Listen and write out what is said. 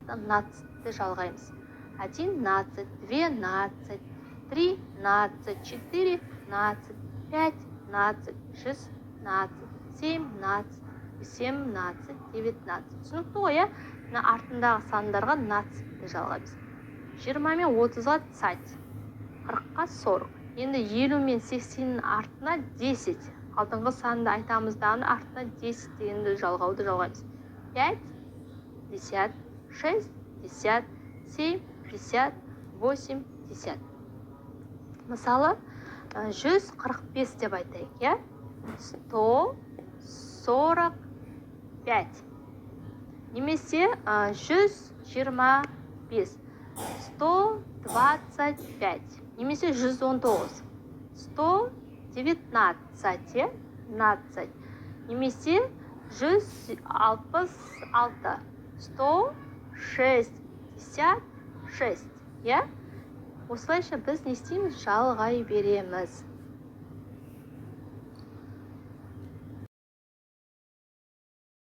15-ті жалғаймыз. 11, 12, 13, 14, 15, 16, 17, 18, 19. Түсінікті ғой, артындағы сандарға 15-ті жалғаймыз. 20 мен 30-ға 30, 40-қа 40. Енді 50 мен 80-ның артына 10. Алдыңғы санды айтамыз дағыны артына 10 дегенді жалғауды жалғаймыз. 5, 10, 6, 10, 7, 10, 8, 10. Мысалы, 145 деп айтайық, 145. Немесе 125, 125. Немесе 119, 119, 19. Немесе 166, 166. Осылайша біз не істейміз? Жалғай береміз.